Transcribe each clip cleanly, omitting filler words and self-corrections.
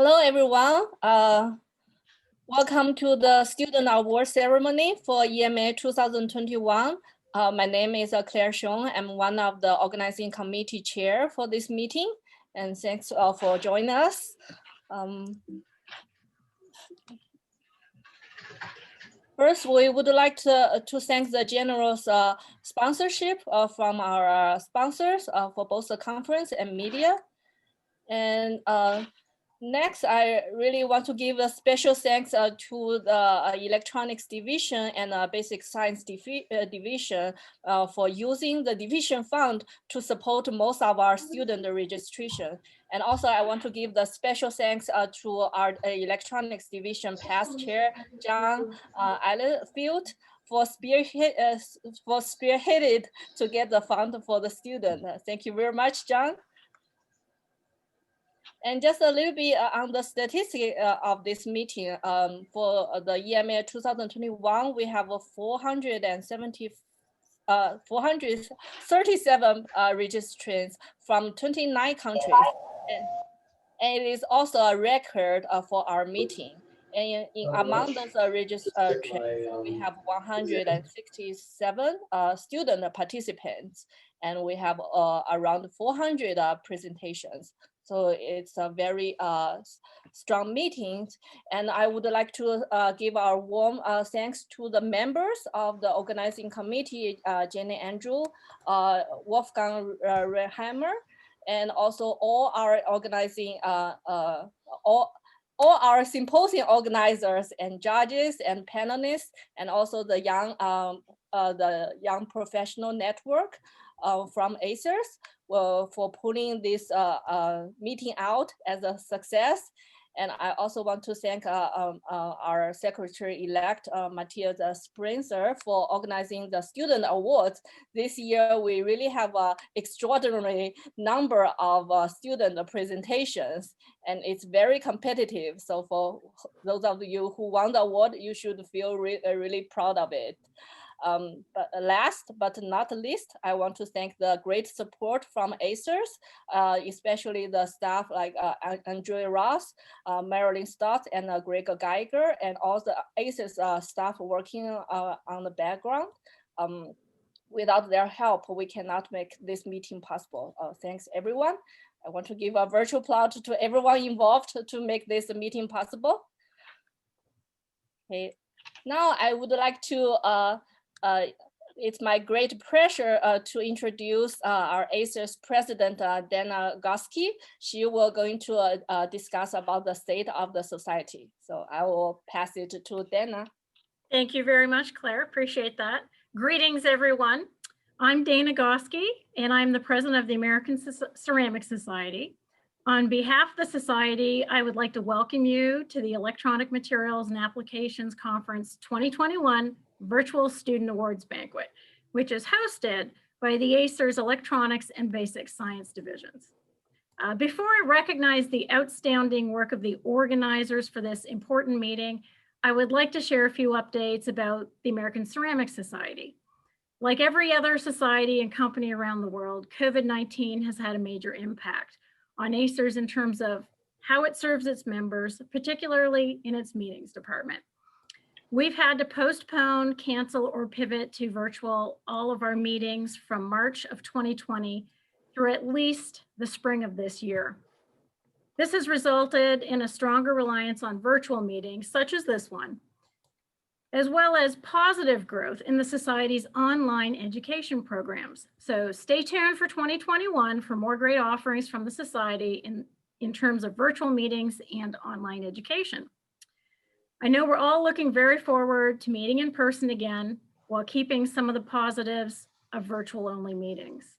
Hello, everyone. Welcome to the Student Award Ceremony for EMA 2021. My name is Claire Xiong. I'm one of the organizing committee chair for this meeting, and thanks for joining us. First, we would like to thank the generous sponsorship from our sponsors for both the conference and media. And next, I really want to give a special thanks to the electronics division and basic science division for using the division fund to support most of our student registration. And also I want to give the special thanks to our electronics division past chair, John Eilenfield, for spearheaded to get the fund for the student. Thank you very much, John. And just a little bit on the statistic of this meeting, for the EMA 2021, we have 437 registrants from 29 countries. And it is also a record for our meeting. And among those registrants, we have 167 student participants, and we have around 400 presentations. So it's a very strong meeting. And I would like to give our warm thanks to the members of the organizing committee, Jenny Andrew, Wolfgang Reheimer, and also all our organizing, all our symposium organizers and judges and panelists, and also the young professional network from ACERS for pulling this meeting out as a success. And I also want to thank our Secretary-elect, Matthias Sprinzer, for organizing the student awards. This year, we really have an extraordinary number of student presentations, and it's very competitive. So for those of you who won the award, you should feel really proud of it. But last but not least, I want to thank the great support from ACERS, especially the staff like Andrea Ross, Marilyn Stott, and Greg Geiger, and all the ACERS staff working on the background. Without their help, we cannot make this meeting possible. Thanks, everyone. I want to give a virtual applause to everyone involved to make this meeting possible. Okay, now I would like to it's my great pleasure to introduce our ACERS president, Dana Goski. She will going to discuss about the state of the society. So I will pass it to Dana. Thank you very much, Claire. Appreciate that. Greetings, everyone. I'm Dana Goski, and I'm the president of the American Ceramic Society. On behalf of the Society, I would like to welcome you to the Electronic Materials and Applications Conference 2021 Virtual Student Awards Banquet, which is hosted by the ACERS Electronics and Basic Science divisions. Before I recognize the outstanding work of the organizers for this important meeting, I would like to share a few updates about the American Ceramic Society. Like every other society and company around the world, COVID-19 has had a major impact on ACERS in terms of how it serves its members, particularly in its meetings department. We've had to postpone, cancel, or pivot to virtual all of our meetings from March of 2020 through at least the spring of this year. This has resulted in a stronger reliance on virtual meetings, such as this one, as well as positive growth in the Society's online education programs. So stay tuned for 2021 for more great offerings from the Society in terms of virtual meetings and online education. I know we're all looking very forward to meeting in person again while keeping some of the positives of virtual only meetings.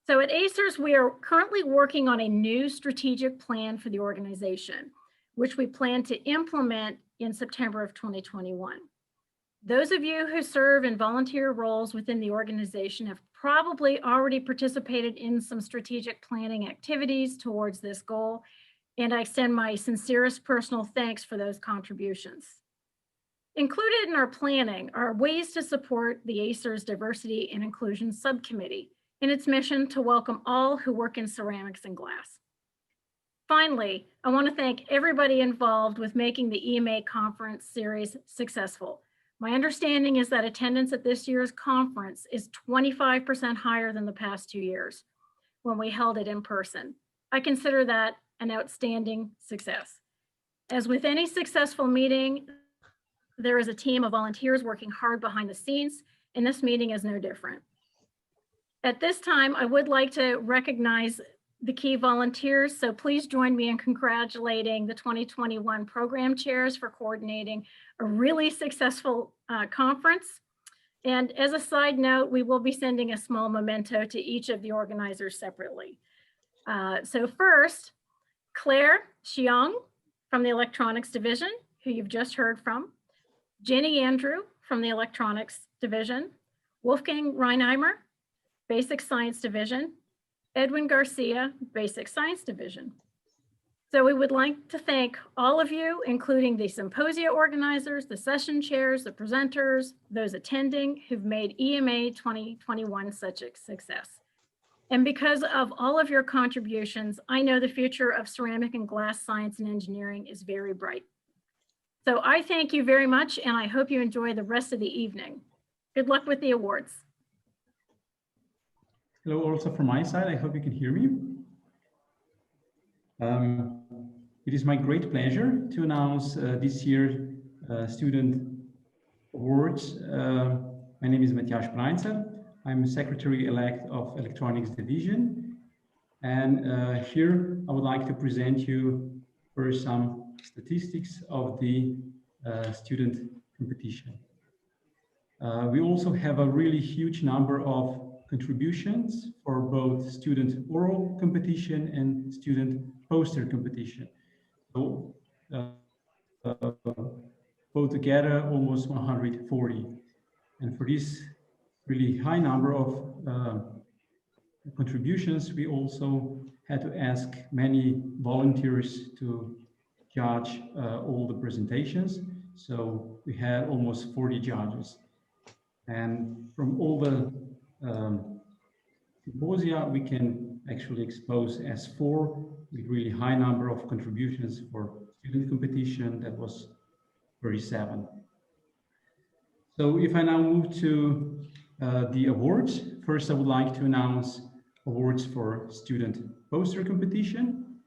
So at ACERS, we are currently working on a new strategic plan for the organization, which we plan to implement in September of 2021. Those of you who serve in volunteer roles within the organization have probably already participated in some strategic planning activities towards this goal, and I extend my sincerest personal thanks for those contributions. Included in our planning are ways to support the ACERS Diversity and Inclusion Subcommittee in its mission to welcome all who work in ceramics and glass. Finally, I want to thank everybody involved with making the EMA conference series successful. My understanding is that attendance at this year's conference is 25% higher than the past 2 years when we held it in person. I consider that an outstanding success. As with any successful meeting, there is a team of volunteers working hard behind the scenes, and this meeting is no different. At this time, I would like to recognize the key volunteers, so please join me in congratulating the 2021 program chairs for coordinating a really successful conference. And as a side note, we will be sending a small memento to each of the organizers separately. So first, Claire Xiong from the Electronics Division, who you've just heard from, Jenny Andrew from the Electronics Division, Wolfgang Reinheimer, Basic Science Division, Edwin Garcia, Basic Science Division. So we would like to thank all of you, including the symposia organizers, the session chairs, the presenters, those attending who've made EMA 2021 such a success. And because of all of your contributions, I know the future of ceramic and glass science and engineering is very bright. So I thank you very much, and I hope you enjoy the rest of the evening. Good luck with the awards. Hello, also from my side. I hope you can hear me. It is my great pleasure to announce this year's student awards. My name is Matthias Breinzer. I'm Secretary-elect of Electronics Division. And here I would like to present you first some statistics of the student competition. We also have a really huge number of contributions for both student oral competition and student poster competition. So both together almost 140. And for this really high number of contributions, we also had to ask many volunteers to judge all the presentations. So we had almost 40 judges. And from all the symposia, we can actually expose S4 with really high number of contributions for student competition. That was 37. So if I now move to the awards, first I would like to announce awards for student poster competition.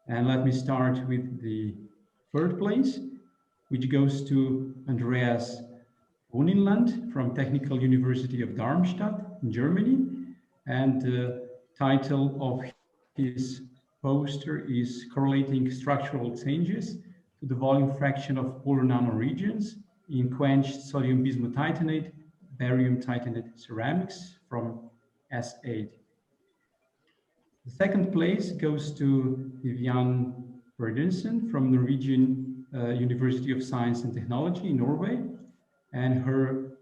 And let me start with the third place, which goes to Andreas Wohninsland from Technical University of Darmstadt in Germany. And the title of his poster is Correlating Structural Changes to the Volume Fraction of Polar Nanoregions in Quenched Sodium Bismuth Titanate, Barium Titanate Ceramics from S8. The second place goes to Viviann Pedersen from Norwegian University of Science and Technology in Norway. And her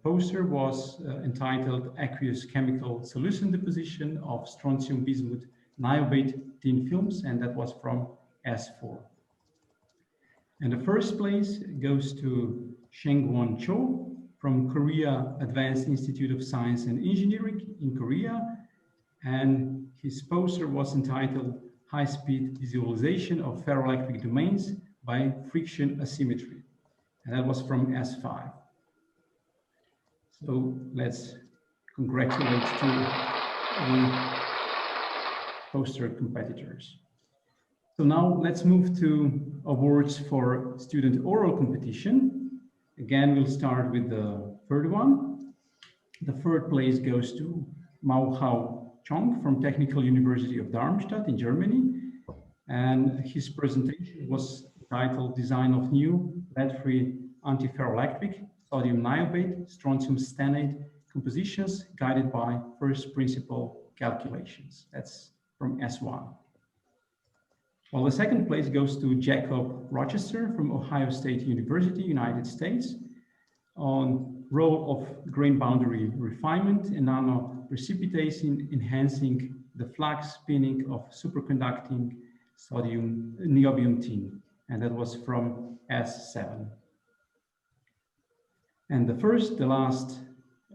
poster was entitled Aqueous Chemical Solution Deposition of Strontium Bismuth Niobate Thin Films, and that was from S4. And the first place goes to Seongwoo Cho from Korea Advanced Institute of Science and Engineering in Korea. And his poster was entitled High-Speed Visualization of Ferroelectric Domains by Friction Asymmetry. And that was from S5. So let's congratulate the poster competitors. So now let's move to awards for student oral competition. Again, we'll start with the third one. The third place goes to Mao Hao Chong from Technical University of Darmstadt in Germany. And his presentation was titled Design of New Lead-Free Antiferroelectric Sodium Niobate Strontium Stanate Compositions Guided by First Principle Calculations. That's from S1. Well, the second place goes to Jacob Rochester from Ohio State University, United States, on role of grain boundary refinement and nano precipitase in enhancing the flux spinning of superconducting sodium niobium tin, and that was from S7. And the last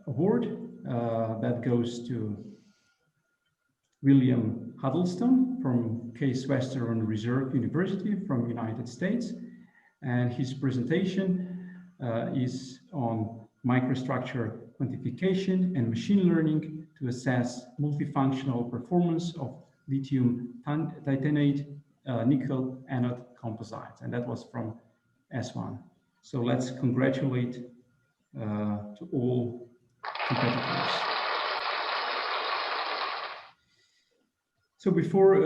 award that goes to William Huddleston from Case Western Reserve University from United States. And his presentation is on microstructure quantification and machine learning to assess multifunctional performance of lithium titanate nickel anode composites. And that was from S1. So let's congratulate to all competitors. So before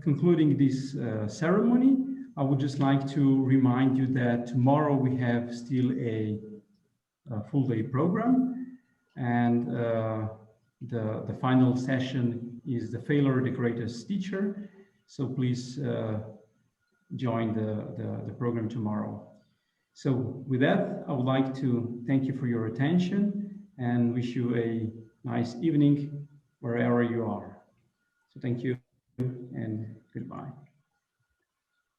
concluding this ceremony, I would just like to remind you that tomorrow we have still a full day program, and the final session is the failure the greatest teacher. So please join the program tomorrow. So with that, I would like to thank you for your attention and wish you a nice evening wherever you are. So thank you and goodbye.